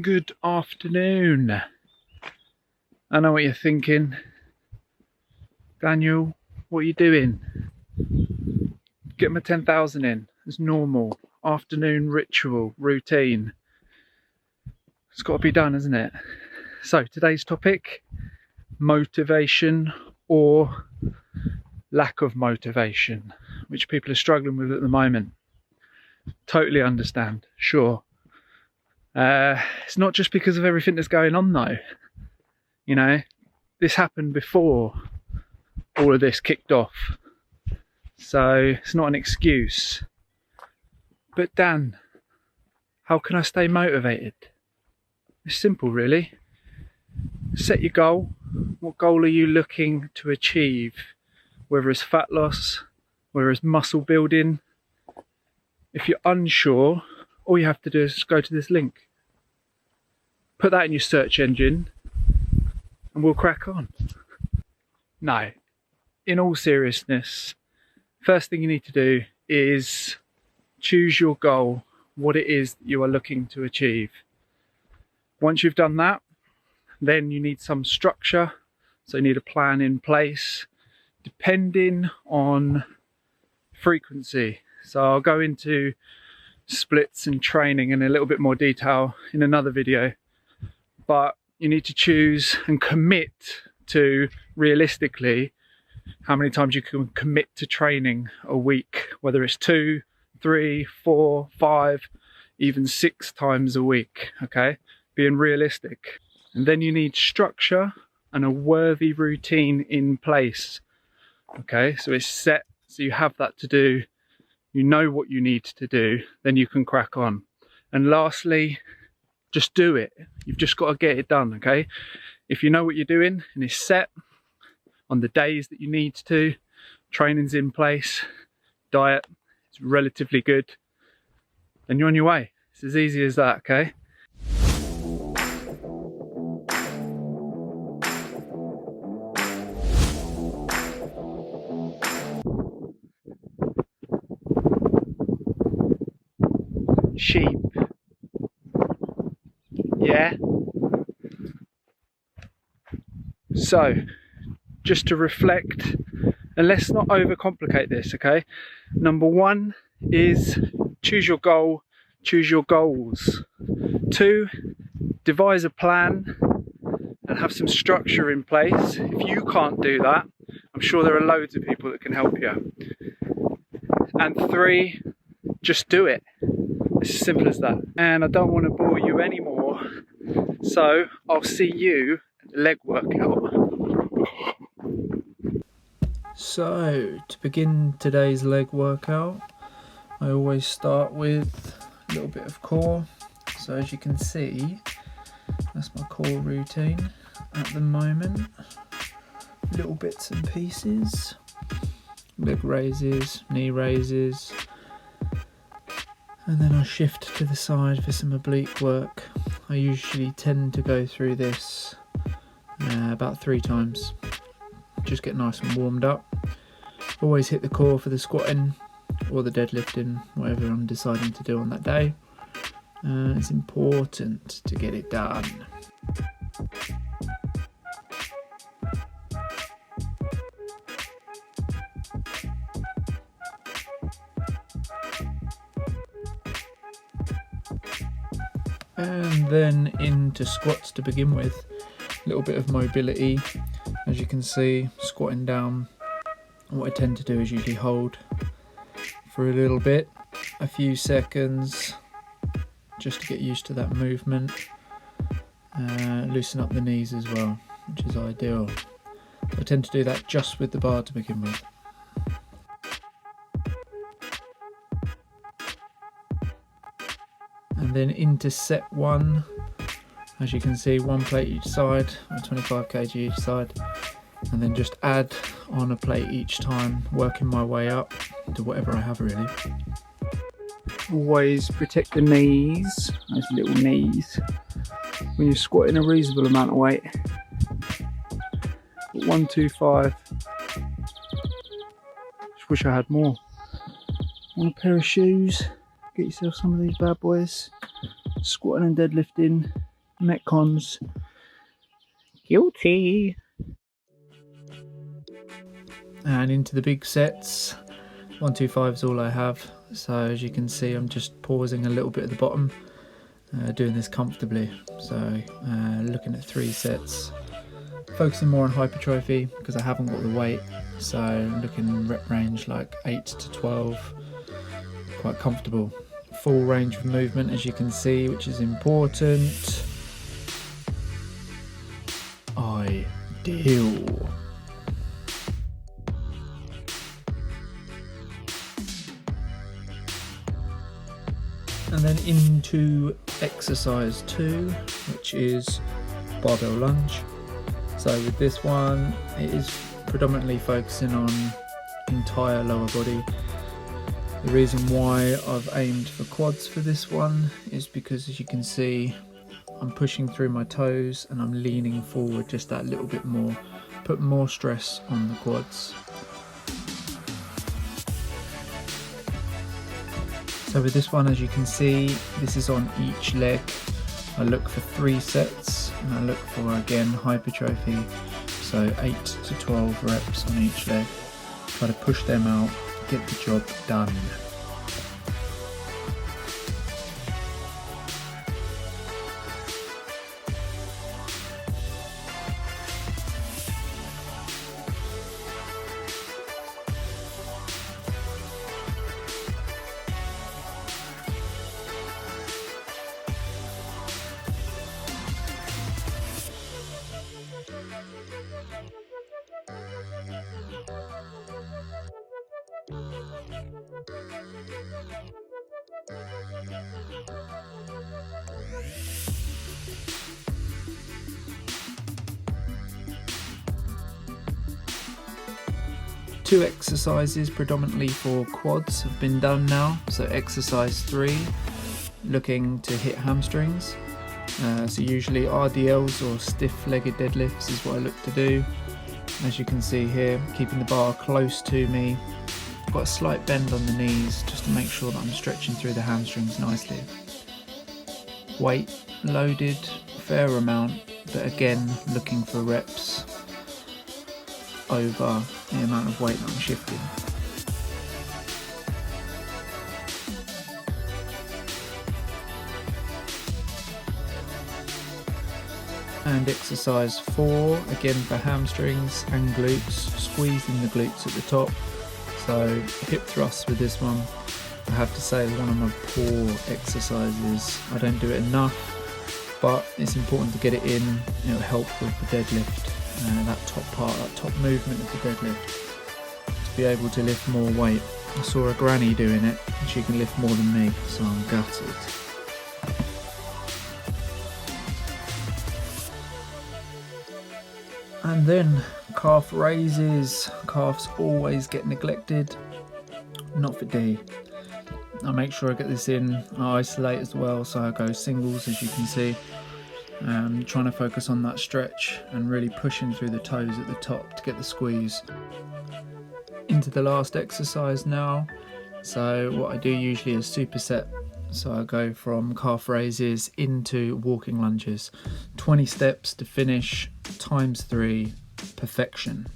Good afternoon. I know what you're thinking. Daniel, what are you doing? Get my 10,000 in. It's normal. Afternoon ritual, routine. It's got to be done, isn't it? So today's topic, motivation or lack of motivation, which people are struggling with at the moment. Totally understand, sure. It's not just because of everything that's going on though. You know, this happened before all of this kicked off. So it's not an excuse. But Dan, how can I stay motivated? It's simple really. Set your goal. What goal are you looking to achieve? Whether it's fat loss, whether it's muscle building. If you're unsure, all you have to do is go to this link. Put that in your search engine and we'll crack on. No, in all seriousness, first thing you need to do is choose your goal, what it is that you are looking to achieve. Once you've done that, then you need some structure. So you need a plan in place, depending on frequency. So I'll go into splits and training in a little bit more detail in another video. But you need to choose and commit to realistically how many times you can commit to training a week, whether it's 2, 3, 4, 5, even 6 times a week, okay? Being realistic. And then you need structure and a worthy routine in place, okay? So it's set, so you have that to do, you know what you need to do, then you can crack on. And lastly, just do it. You've just got to get it done, okay? If you know what you're doing and it's set on the days that you need to, training's in place, diet is relatively good, then you're on your way. It's as easy as that, okay? Sheep. Yeah. So, just to reflect, and let's not overcomplicate this, okay? Number 1 is choose your goal, choose your goals. 2, devise a plan and have some structure in place. If you can't do that, I'm sure there are loads of people that can help you. And 3, just do it. It's as simple as that. And I don't want to bore you anymore, so I'll see you at the leg workout. So, to begin today's leg workout, I always start with a little bit of core. So as you can see, that's my core routine at the moment. Little bits and pieces, leg raises, knee raises, and then I shift to the side for some oblique work. I usually tend to go through this about 3 times. Just get nice and warmed up. Always hit the core for the squatting or the deadlifting, whatever I'm deciding to do on that day. It's important to get it done. And then into squats to begin with. A little bit of mobility. As you can see, squatting down, what I tend to do is usually hold for a little bit, a few seconds, just to get used to that movement. Loosen up the knees as well, which is ideal. I tend to do that just with the bar to begin with. And then into set 1, as you can see, 1 plate each side, or 25 kg each side, and then just add on a plate each time, working my way up to whatever I have really. Always protect the knees, those little knees, when you're squatting a reasonable amount of weight. 125. Just wish I had more. Want a pair of shoes? Get yourself some of these bad boys. Squatting and deadlifting, Metcons, guilty. And into the big sets. 125 is all I have. So as you can see, I'm just pausing a little bit at the bottom, doing this comfortably. So looking at 3 sets, focusing more on hypertrophy because I haven't got the weight. So looking rep range like 8 to 12, quite comfortable. Full range of movement, as you can see, which is important. Ideal. And then into exercise 2, which is barbell lunge. So with this one, it is predominantly focusing on entire lower body. The reason why I've aimed for quads for this one is because, as you can see, I'm pushing through my toes and I'm leaning forward just that little bit more, put more stress on the quads. So with this one, as you can see, this is on each leg. I look for 3 sets and I look for, again, hypertrophy. So 8 to 12 reps on each leg. Try to push them out, get the job done. Two exercises predominantly for quads have been done now. So exercise 3, looking to hit hamstrings. So usually RDLs or stiff-legged deadlifts is what I look to do. As you can see here, keeping the bar close to me. I've got a slight bend on the knees just to make sure that I'm stretching through the hamstrings nicely. Weight loaded, fair amount, but again looking for reps over the amount of weight that I'm shifting. And exercise 4, again for hamstrings and glutes, squeezing the glutes at the top. So hip thrusts with this one, I have to say, one of my poor exercises. I don't do it enough, but it's important to get it in. It'll help with the deadlift, that top part, that top movement of the deadlift, to be able to lift more weight. I saw a granny doing it and she can lift more than me, so I'm gutted. And then calf raises. Calves always get neglected, not for D. I make sure I get this in. I isolate as well, so I go singles, as you can see. Trying to focus on that stretch and really pushing through the toes at the top to get the squeeze. Into the last exercise now. So what I do usually is superset. So I go from calf raises into walking lunges. 20 steps to finish, times 3, perfection.